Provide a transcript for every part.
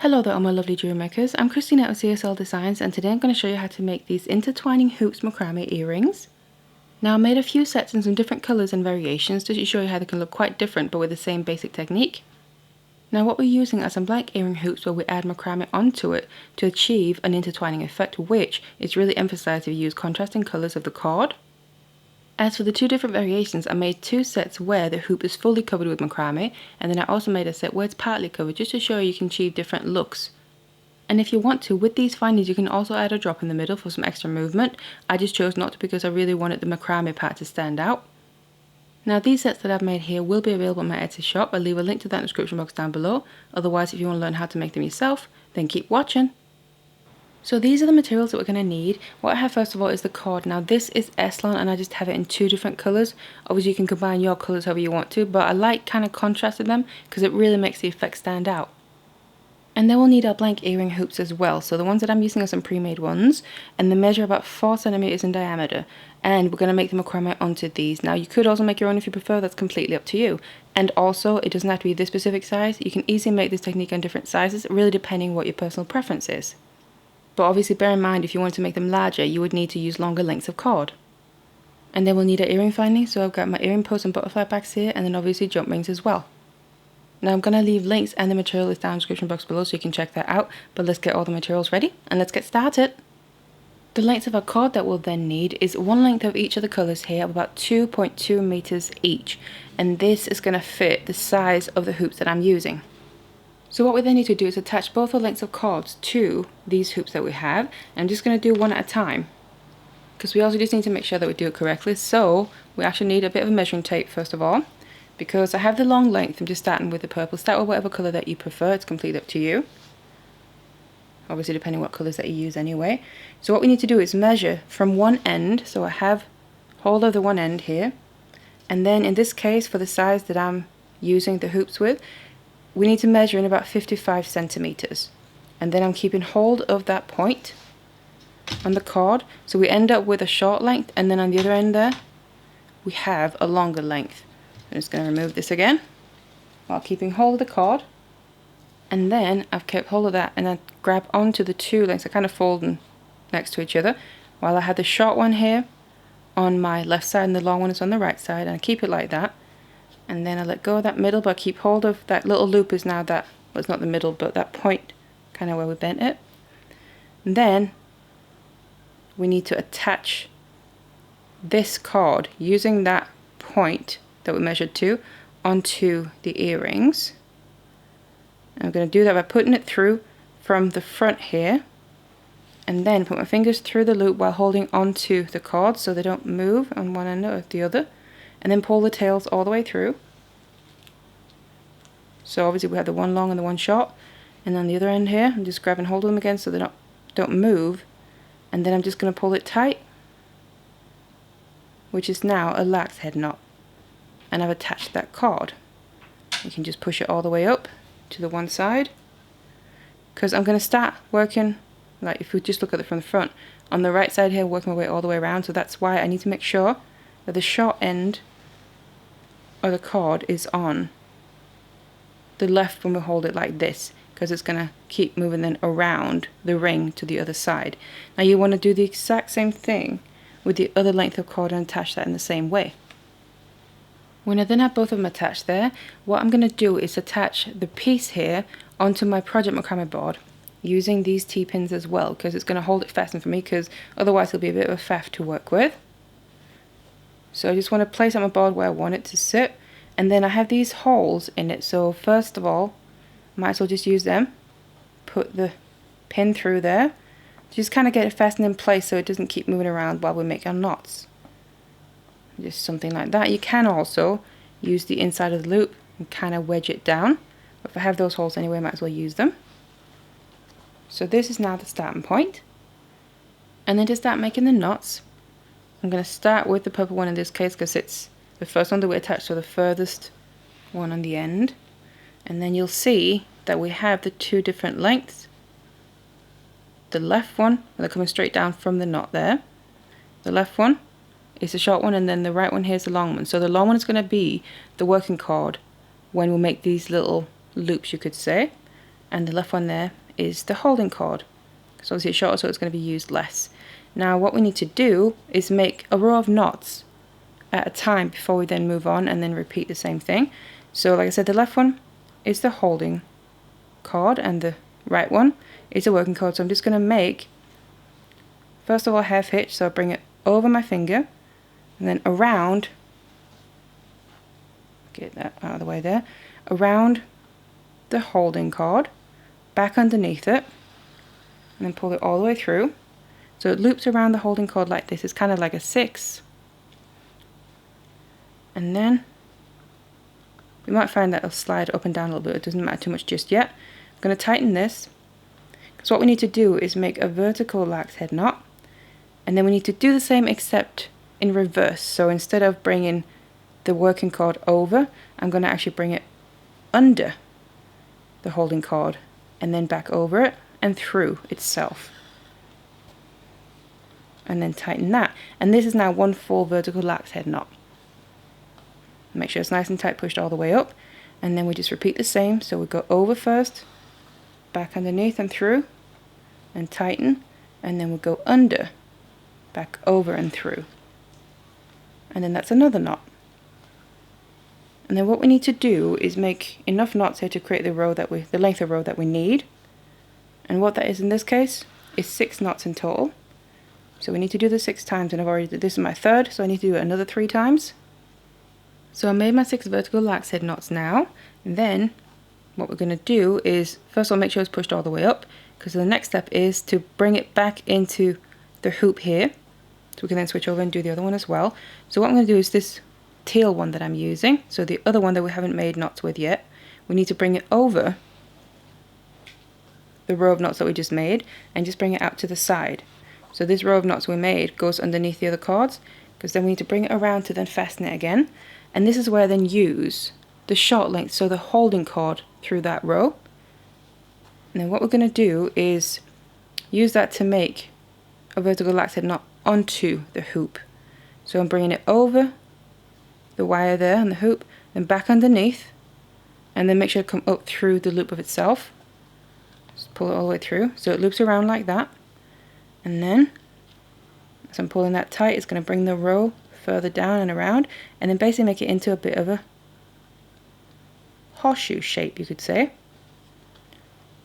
Hello there all my lovely jewelry makers, I'm Christina of CSLdesigns and today I'm going to show you how to make these intertwining hoops macrame earrings. Now I made a few sets in some different colours and variations just to show you how they can look quite different but with the same basic technique. Now what we're using are some blank earring hoops where we add macrame onto it to achieve an intertwining effect, which is really emphasised if you use contrasting colours of the cord. As for the two different variations, I made two sets where the hoop is fully covered with macrame, and then I also made a set where it's partly covered just to show you can achieve different looks. And if you want to, with these findings you can also add a drop in the middle for some extra movement. I just chose not to because I really wanted the macrame part to stand out. Now these sets that I've made here will be available in my Etsy shop. I'll leave a link to that in the description box down below. Otherwise, if you want to learn how to make them yourself, then keep watching. So these are the materials that we're going to need. What I have first of all is the cord. Now this is s-lon and I just have it in two different colours. Obviously you can combine your colours however you want to, but I like kind of contrasting them because it really makes the effect stand out. And then we'll need our blank earring hoops as well. So the ones that I'm using are some pre-made ones and they measure about 4 centimeters in diameter. And we're going to make the macrame onto these. Now you could also make your own if you prefer, that's completely up to you. And also it doesn't have to be this specific size. You can easily make this technique on different sizes, really depending what your personal preference is. But obviously bear in mind if you want to make them larger you would need to use longer lengths of cord. And then we'll need our earring findings, so I've got my earring posts and butterfly backs here and then obviously jump rings as well. Now I'm going to leave links and the material is down in the description box below so you can check that out, but let's get all the materials ready and let's get started. The length of our cord that we'll then need is one length of each of the colours here of about 2.2 meters each, and this is going to fit the size of the hoops that I'm using. So what we then need to do is attach both the lengths of cords to these hoops that we have. I'm just going to do one at a time because we also just need to make sure that we do it correctly. So we actually need a bit of a measuring tape first of all, because I have the long length. I'm just starting with the purple. Start with whatever colour that you prefer, it's completely up to you. Obviously depending what colours that you use anyway. So what we need to do is measure from one end, so I have hold of the one end here, and then in this case for the size that I'm using the hoops with, we need to measure in about 55 centimeters, and then I'm keeping hold of that point on the cord so we end up with a short length, and then on the other end there we have a longer length. I'm just going to remove this again while keeping hold of the cord, and then I've kept hold of that and I grab onto the two lengths. I kind of fold them next to each other while I have the short one here on my left side and the long one is on the right side, and I keep it like that. And then I let go of that middle, but I keep hold of that little loop is now that, well it's not the middle, but that point kind of where we bent it. And then we need to attach this cord using that point that we measured to onto the earrings. And I'm going to do that by putting it through from the front here, and then put my fingers through the loop while holding onto the cord so they don't move on one end or the other. And then pull the tails all the way through. So obviously we have the one long and the one short, and on the other end here I'm just grabbing hold of them again so they don't move, and then I'm just going to pull it tight, which is now a lark's head knot, and I've attached that cord. You can just push it all the way up to the one side, because I'm going to start working, like if we just look at it from the front, on the right side here, working my way all the way around. So that's why I need to make sure that the short end or the cord is on the left when we hold it like this, because it's going to keep moving then around the ring to the other side. Now you want to do the exact same thing with the other length of cord and attach that in the same way. When I then have both of them attached there, what I'm going to do is attach the piece here onto my project macrame board using these T-pins as well, because it's going to hold it fastened for me, because otherwise it'll be a bit of a faff to work with. So I just want to place on my board where I want it to sit, and then I have these holes in it. So first of all, might as well just use them. Put the pin through there. Just kind of get it fastened in place so it doesn't keep moving around while we make our knots. Just something like that. You can also use the inside of the loop and kind of wedge it down. But if I have those holes anyway, I might as well use them. So this is now the starting point. And then to start making the knots, I'm going to start with the purple one in this case because it's the first one that we attach to the furthest one on the end. And then you'll see that we have the two different lengths. The left one, they're coming straight down from the knot there. The left one is the short one, and then the right one here is the long one. So the long one is going to be the working cord when we make these little loops, you could say. and the left one there is the holding cord. So obviously it's shorter, so it's going to be used less. Now what we need to do is make a row of knots at a time before we then move on and then repeat the same thing. So like I said, the left one is the holding cord and the right one is the working cord. So I'm just going to make, first of all, a half hitch. So I bring it over my finger and then around, get that out of the way there, around the holding cord, back underneath it, and then pull it all the way through. So it loops around the holding cord like this. It's kind of like a 6. And then you might find that it'll slide up and down a little bit. It doesn't matter too much just yet. I'm going to tighten this, because what we need to do is make a vertical lax head knot, and then we need to do the same except in reverse. So instead of bringing the working cord over, I'm going to actually bring it under the holding cord and then back over it and through itself, and then tighten that. And this is now one full vertical lax head knot. Make sure it's nice and tight, pushed all the way up, and then we just repeat the same. So we go over first, back underneath and through, and tighten, and then we'll go under, back over and through, and then that's another knot. And then what we need to do is make enough knots here to create the length of row that we need. And what that is in this case is 6 knots in total. So we need to do this 6 times, and I've already did this is my third, so I need to do it another 3 times. So I made my 6 vertical lax head knots now, and then what we're going to do is, first of all, make sure it's pushed all the way up, because the next step is to bring it back into the hoop here, so we can then switch over and do the other one as well. So what I'm going to do is this teal one that I'm using, so the other one that we haven't made knots with yet, we need to bring it over the row of knots that we just made, and just bring it out to the side. So this row of knots we made goes underneath the other cords, because then we need to bring it around to then fasten it again. And this is where I then use the short length, so the holding cord through that row. And then what we're going to do is use that to make a vertical lax head knot onto the hoop. So I'm bringing it over the wire there on the hoop, then back underneath, and then make sure to come up through the loop of itself. Just pull it all the way through, so it loops around like that. And then, as I'm pulling that tight, it's going to bring the row further down and around, and then basically make it into a bit of a horseshoe shape, you could say.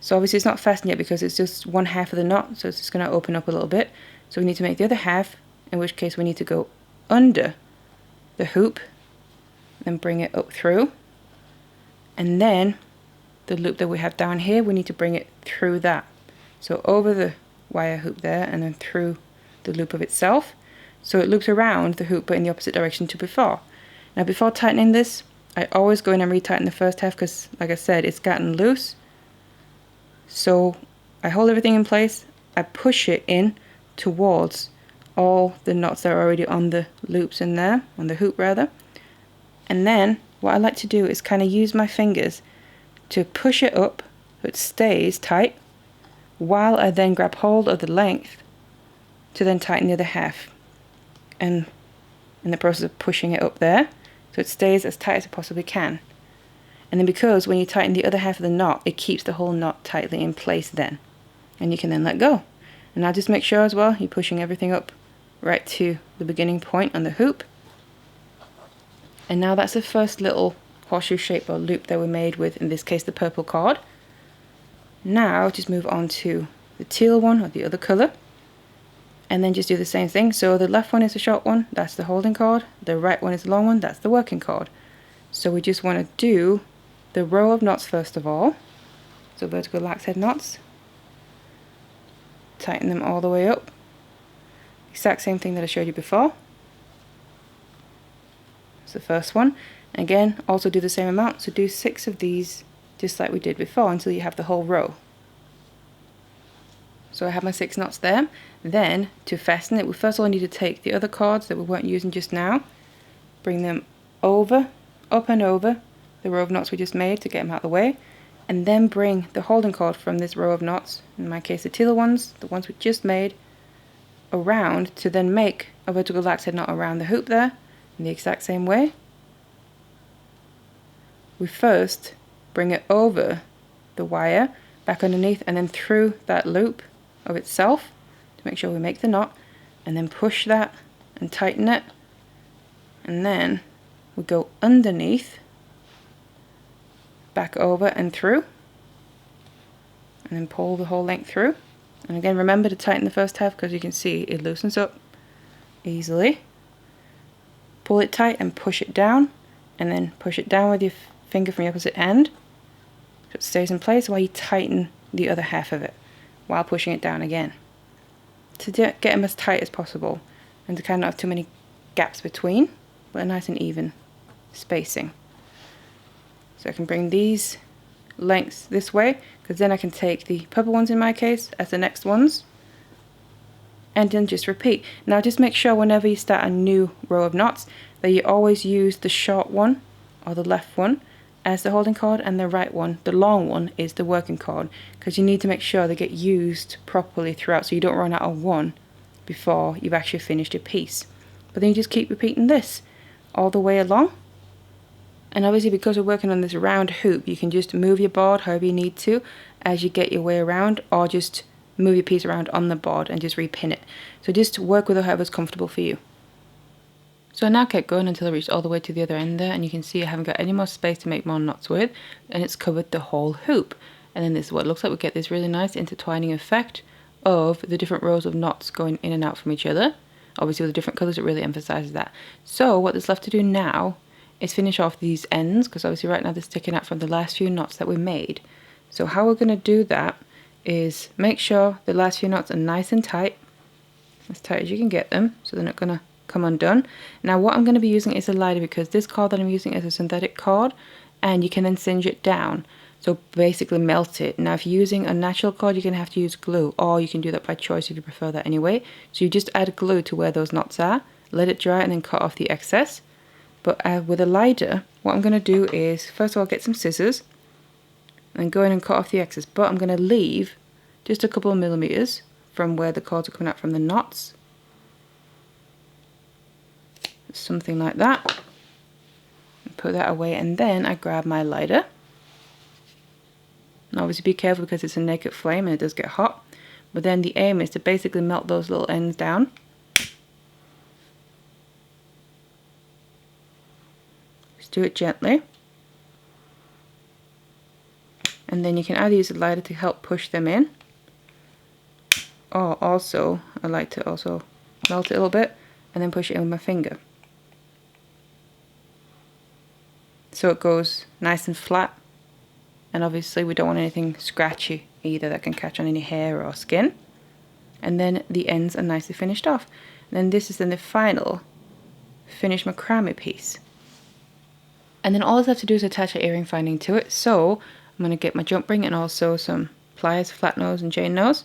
So obviously it's not fastened yet because it's just one half of the knot, so it's just going to open up a little bit. So we need to make the other half, in which case we need to go under the hoop, then bring it up through, and then the loop that we have down here, we need to bring it through that. So over the wire hoop there, and then through the loop of itself. So it loops around the hoop but in the opposite direction to before. Now before tightening this, I always go in and retighten the first half, because like I said, it's gotten loose. So I hold everything in place, I push it in towards all the knots that are already on the loops in there, on the hoop rather. And then what I like to do is kind of use my fingers to push it up so it stays tight, while I then grab hold of the length to then tighten the other half. And in the process of pushing it up there, so it stays as tight as it possibly can. And then because when you tighten the other half of the knot, it keeps the whole knot tightly in place then. And you can then let go. And now just make sure as well, you're pushing everything up right to the beginning point on the hoop. And now that's the first little horseshoe shape or loop that we made with, in this case, the purple cord. Now just move on to the teal one, or the other colour. And then just do the same thing. So the left one is the short one, that's the holding cord. The right one is the long one, that's the working cord. So we just want to do the row of knots first of all. So vertical lax head knots. Tighten them all the way up. Exact same thing that I showed you before. That's the first one. Again, also do the same amount. So do 6 of these just like we did before until you have the whole row. So I have my 6 knots there. Then to fasten it, we first of all need to take the other cords that we weren't using just now, bring them over, up and over the row of knots we just made to get them out of the way, and then bring the holding cord from this row of knots, in my case the teal ones, the ones we just made, around to then make a vertical lax head knot around the hoop there in the exact same way. We first bring it over the wire, back underneath, and then through that loop of itself to make sure we make the knot, and then push that and tighten it, and then we go underneath, back over and through, and then pull the whole length through. And again, remember to tighten the first half because you can see it loosens up easily. Pull it tight and push it down, and then push it down with your finger from the opposite end so it stays in place while you tighten the other half of it while pushing it down again, to get them as tight as possible and to kind of not have too many gaps between, but a nice and even spacing. So I can bring these lengths this way, because then I can take the purple ones in my case as the next ones and then just repeat. Now just make sure whenever you start a new row of knots that you always use the short one or the left one as the holding cord, and the right one, the long one, is the working cord, because you need to make sure they get used properly throughout so you don't run out of one before you've actually finished a piece. But then you just keep repeating this all the way along. And obviously because we're working on this round hoop, you can just move your board however you need to as you get your way around, or just move your piece around on the board and just repin it. So just work with whoever's comfortable for you. So I now kept going until I reached all the way to the other end there, and you can see I haven't got any more space to make more knots with, and it's covered the whole hoop. And then this is what it looks like. We get this really nice intertwining effect of the different rows of knots going in and out from each other. Obviously with the different colours it really emphasises that. So what there's left to do now is finish off these ends, because obviously right now they're sticking out from the last few knots that we made. So how we're going to do that is make sure the last few knots are nice and tight as you can get them, so they're not going to come undone. Now what I'm going to be using is a lighter, because this cord that I'm using is a synthetic cord, and you can then singe it down, so basically melt it. Now if you're using a natural cord, you're going to have to use glue, or you can do that by choice if you prefer that anyway. So you just add glue to where those knots are, let it dry, and then cut off the excess. But with a lighter, what I'm going to do is first of all get some scissors and go in and cut off the excess, but I'm going to leave just a couple of millimeters from where the cords are coming out from the knots. Something like that. Put that away, and then I grab my lighter. And obviously be careful because it's a naked flame and it does get hot. But then the aim is to basically melt those little ends down. Just do it gently. And then you can either use a lighter to help push them in, or also I like to also melt it a little bit and then push it in with my finger, so it goes nice and flat. And obviously we don't want anything scratchy either that can catch on any hair or skin. And then the ends are nicely finished off. And then this is then the final finished macrame piece. And then all I have to do is attach an earring finding to it. So I'm going to get my jump ring and also some pliers, flat nose and chain nose.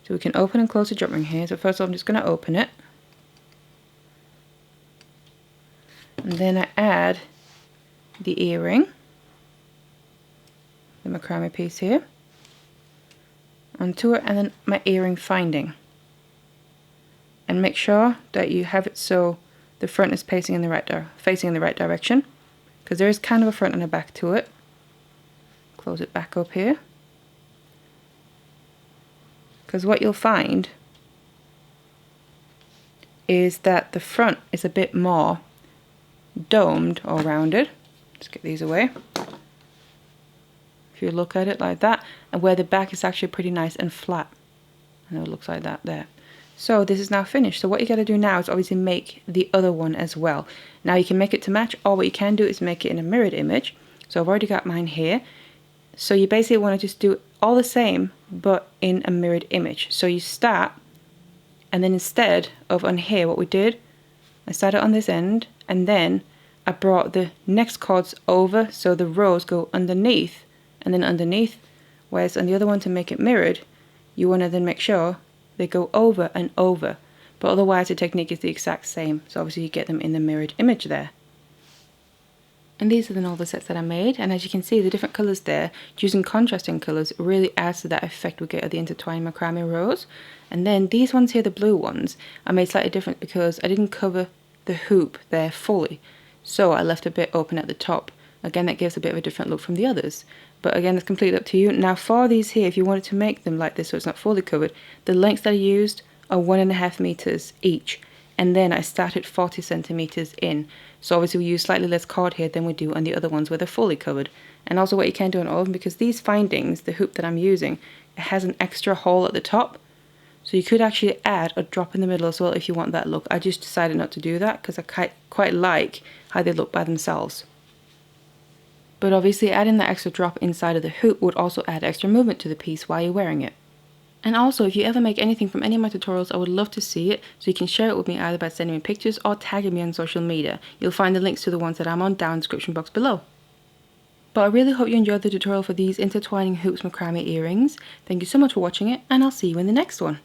So we can open and close the jump ring here. So first of all I'm just going to open it. And then I add the earring, the macrame piece here, onto it, and then my earring finding. And make sure that you have it so the front is facing in the right direction, because there is kind of a front and a back to it. Close it back up here, because what you'll find is that the front is a bit more domed or rounded. Let's get these away. If you look at it like that, and where the back is actually pretty nice and flat. I know it looks like that there. So this is now finished. So what you got to do now is obviously make the other one as well. Now you can make it to match, or what you can do is make it in a mirrored image. So I've already got mine here. So you basically want to just do all the same, but in a mirrored image. So you start, and then instead of on here, what we did, I started on this end, and then I brought the next cords over so the rows go underneath and then underneath, whereas on the other one, to make it mirrored, you want to then make sure they go over and over, but otherwise the technique is the exact same. So obviously you get them in the mirrored image there. And these are then all the sets that I made, and as you can see the different colours there, using contrasting colours really adds to that effect we get of the intertwining macrame rows. And then these ones here, the blue ones, I made slightly different because I didn't cover the hoop there fully. So I left a bit open at the top Again, that gives a bit of a different look from the others. But again, it's completely up to you. Now for these here, if you wanted to make them like this so it's not fully covered, the lengths that I used are 1.5 meters each. And then I started 40 centimeters in. So obviously we use slightly less cord here than we do on the other ones where they're fully covered. And also what you can do on all of them, because these findings, the hoop that I'm using, it has an extra hole at the top. So you could actually add a drop in the middle as well if you want that look. I just decided not to do that because I quite like how they look by themselves. But obviously adding that extra drop inside of the hoop would also add extra movement to the piece while you're wearing it. And also, if you ever make anything from any of my tutorials, I would love to see it, so you can share it with me either by sending me pictures or tagging me on social media. You'll find the links to the ones that I'm on down in the description box below. But I really hope you enjoyed the tutorial for these intertwining hoops macrame earrings. Thank you so much for watching it, and I'll see you in the next one.